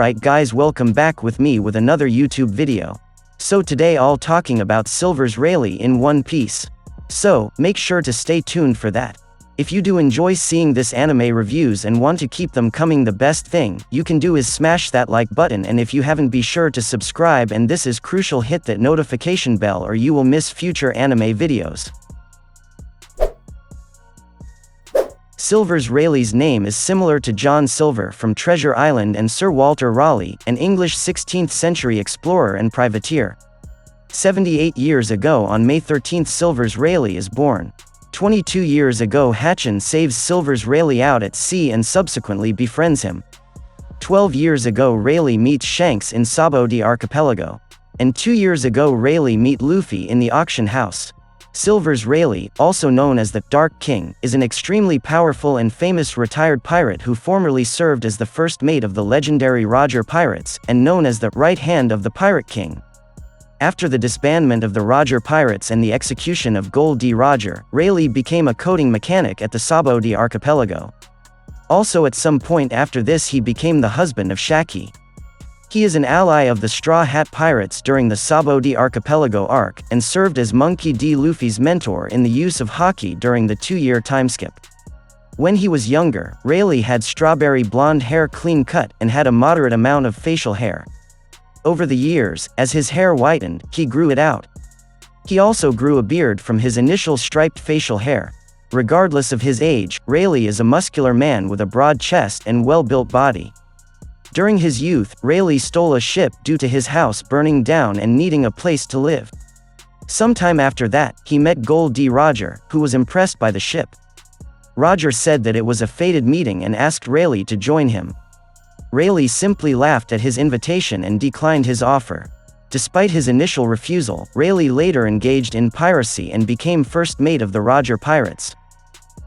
Alright guys, welcome back with me with another YouTube video. So today I'll talking about Silver's Rayleigh in One Piece. So, make sure to stay tuned for that. If you do enjoy seeing this anime reviews and want to keep them coming, the best thing you can do is smash that like button, and if you haven't, be sure to subscribe, and this is crucial, hit that notification bell or you will miss future anime videos. Silver's Rayleigh's name is similar to John Silver from Treasure Island and Sir Walter Raleigh, an English 16th century explorer and privateer. 78 years ago on May 13, Silver's Rayleigh is born. 22 years ago, Hatchin saves Silver's Rayleigh out at sea and subsequently befriends him. 12 years ago, Rayleigh meets Shanks in Sabo de Archipelago. And 2 years ago, Rayleigh meet Luffy in the auction house. Silver's Rayleigh, also known as the Dark King, is an extremely powerful and famous retired pirate who formerly served as the first mate of the legendary Roger Pirates, and known as the right hand of the Pirate King. After the disbandment of the Roger Pirates and the execution of Gold D. Roger, Rayleigh became a coding mechanic at the Sabo de Archipelago. Also at some point after this he became the husband of Shaki. He is an ally of the Straw Hat Pirates during the Sabo de Archipelago arc, and served as Monkey D. Luffy's mentor in the use of Haki during the 2-year timeskip. When he was younger, Rayleigh had strawberry blonde hair, clean cut, and had a moderate amount of facial hair. Over the years, as his hair whitened, he grew it out. He also grew a beard from his initial striped facial hair. Regardless of his age, Rayleigh is a muscular man with a broad chest and well-built body. During his youth, Rayleigh stole a ship due to his house burning down and needing a place to live. Sometime after that, he met Gold D. Roger, who was impressed by the ship. Roger said that it was a fated meeting and asked Rayleigh to join him. Rayleigh simply laughed at his invitation and declined his offer. Despite his initial refusal, Rayleigh later engaged in piracy and became first mate of the Roger Pirates.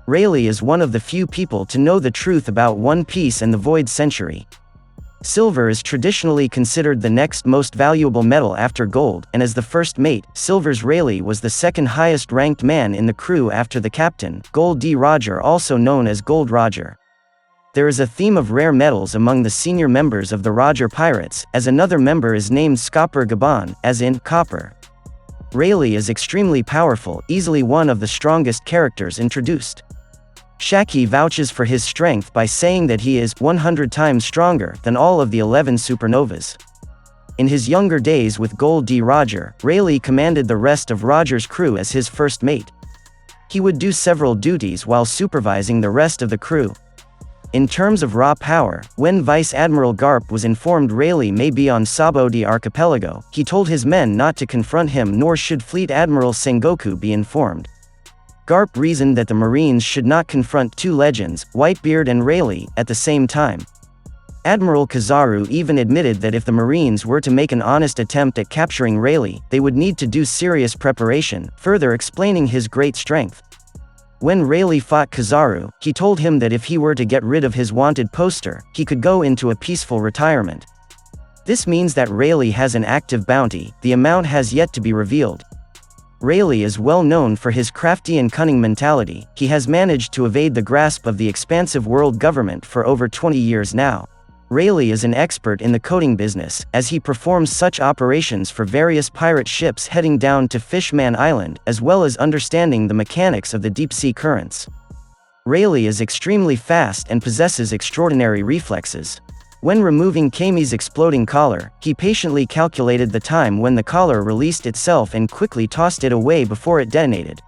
Rayleigh is one of the few people to know the truth about One Piece and the Void Century. Silver is traditionally considered the next most valuable metal after gold, and as the first mate, Silver's Rayleigh was the second highest ranked man in the crew after the captain, Gold D. Roger, also known as Gold Roger. There is a theme of rare metals among the senior members of the Roger Pirates, as another member is named Scopper Gabon, as in copper. Rayleigh is extremely powerful, easily one of the strongest characters introduced. Shaki vouches for his strength by saying that he is 100 times stronger than all of the 11 supernovas. In his younger days with Gold D. Roger, Rayleigh commanded the rest of Roger's crew as his first mate. He would do several duties while supervising the rest of the crew. In terms of raw power, when Vice Admiral Garp was informed Rayleigh may be on Sabo de Archipelago, he told his men not to confront him, nor should Fleet Admiral Sengoku be informed. Garp reasoned that the Marines should not confront two legends, Whitebeard and Rayleigh, at the same time. Admiral Kizaru even admitted that if the Marines were to make an honest attempt at capturing Rayleigh, they would need to do serious preparation, further explaining his great strength. When Rayleigh fought Kizaru, he told him that if he were to get rid of his wanted poster, he could go into a peaceful retirement. This means that Rayleigh has an active bounty, the amount has yet to be revealed. Rayleigh is well known for his crafty and cunning mentality. He has managed to evade the grasp of the expansive world government for over 20 years now. Rayleigh is an expert in the coding business, as he performs such operations for various pirate ships heading down to Fishman Island, as well as understanding the mechanics of the deep-sea currents. Rayleigh is extremely fast and possesses extraordinary reflexes. When removing Kami's exploding collar, he patiently calculated the time when the collar released itself and quickly tossed it away before it detonated.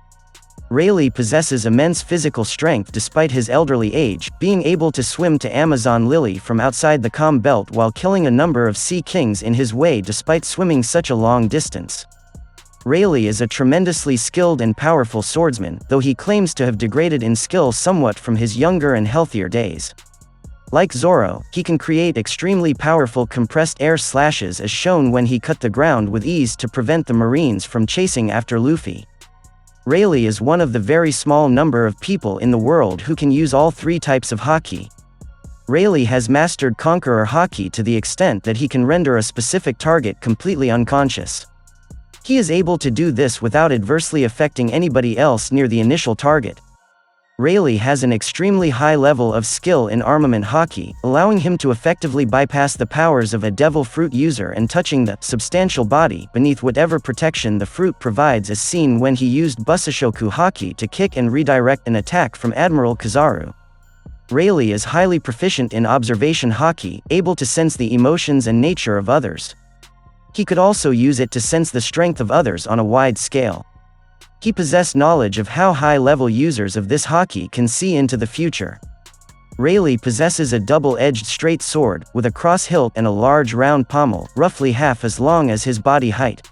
Rayleigh possesses immense physical strength despite his elderly age, being able to swim to Amazon Lily from outside the calm belt while killing a number of sea kings in his way despite swimming such a long distance. Rayleigh is a tremendously skilled and powerful swordsman, though he claims to have degraded in skill somewhat from his younger and healthier days. Like Zoro, he can create extremely powerful compressed air slashes, as shown when he cut the ground with ease to prevent the Marines from chasing after Luffy. Rayleigh is one of the very small number of people in the world who can use all three types of Haki. Rayleigh has mastered Conqueror Haki to the extent that he can render a specific target completely unconscious. He is able to do this without adversely affecting anybody else near the initial target. Rayleigh has an extremely high level of skill in armament haki, allowing him to effectively bypass the powers of a devil fruit user and touching the substantial body beneath whatever protection the fruit provides, as seen when he used Busashoku Haki to kick and redirect an attack from Admiral Kizaru. Rayleigh is highly proficient in observation haki, able to sense the emotions and nature of others. He could also use it to sense the strength of others on a wide scale. He possessed knowledge of how high-level users of this haki can see into the future. Rayleigh possesses a double-edged straight sword, with a cross hilt and a large round pommel, roughly half as long as his body height.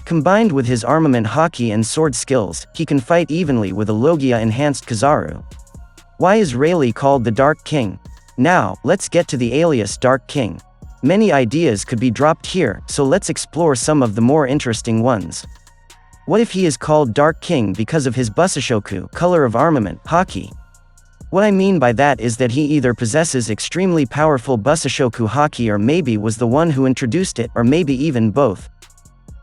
Combined with his armament haki and sword skills, he can fight evenly with a Logia-enhanced Kizaru. Why is Rayleigh called the Dark King? Now, let's get to the alias Dark King. Many ideas could be dropped here, so let's explore some of the more interesting ones. What if he is called Dark King because of his Busashoku, color of armament, haki? What I mean by that is that he either possesses extremely powerful Busashoku haki or maybe was the one who introduced it, or maybe even both.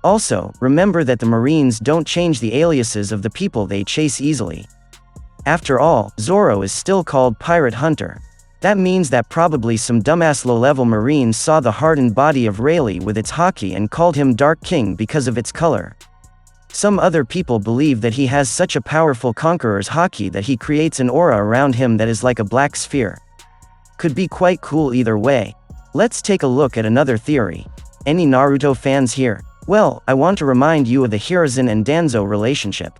Also, remember that the Marines don't change the aliases of the people they chase easily. After all, Zoro is still called Pirate Hunter. That means that probably some dumbass low-level Marines saw the hardened body of Rayleigh with its haki and called him Dark King because of its color. Some other people believe that he has such a powerful Conqueror's Haki that he creates an aura around him that is like a black sphere. Could be quite cool either way. Let's take a look at another theory. Any Naruto fans here? Well, I want to remind you of the Hiruzen and Danzo relationship.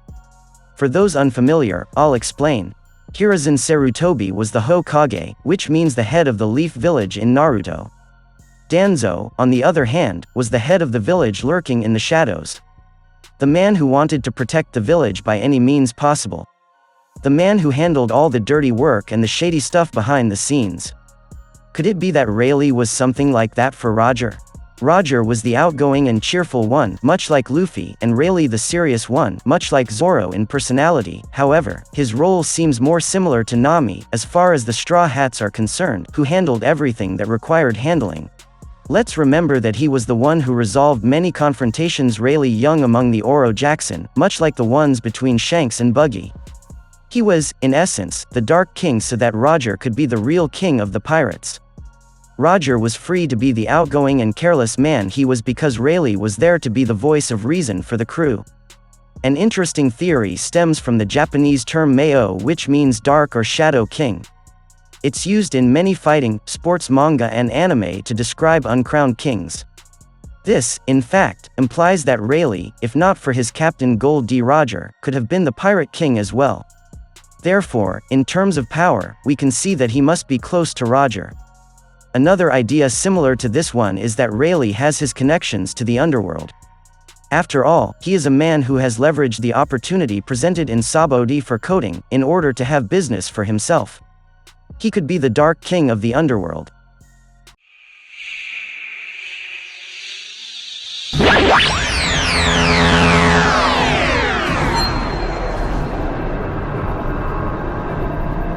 For those unfamiliar, I'll explain. Hiruzen Sarutobi was the Hokage, which means the head of the Leaf Village in Naruto. Danzo, on the other hand, was the head of the village lurking in the shadows. The man who wanted to protect the village by any means possible. The man who handled all the dirty work and the shady stuff behind the scenes. Could it be that Rayleigh was something like that for Roger? Roger was the outgoing and cheerful one, much like Luffy, and Rayleigh the serious one, much like Zoro in personality. However, his role seems more similar to Nami, as far as the Straw Hats are concerned, who handled everything that required handling. Let's remember that he was the one who resolved many confrontations Rayleigh young among the Oro Jackson, much like the ones between Shanks and Buggy. He was, in essence, the Dark King so that Roger could be the real king of the pirates. Roger was free to be the outgoing and careless man he was because Rayleigh was there to be the voice of reason for the crew. An interesting theory stems from the Japanese term Meo, which means dark or shadow king. It's used in many fighting, sports manga and anime to describe uncrowned kings. This, in fact, implies that Rayleigh, if not for his captain Gold D. Roger, could have been the Pirate King as well. Therefore, in terms of power, we can see that he must be close to Roger. Another idea similar to this one is that Rayleigh has his connections to the underworld. After all, he is a man who has leveraged the opportunity presented in Sabaody for coding, in order to have business for himself. He could be the Dark King of the underworld.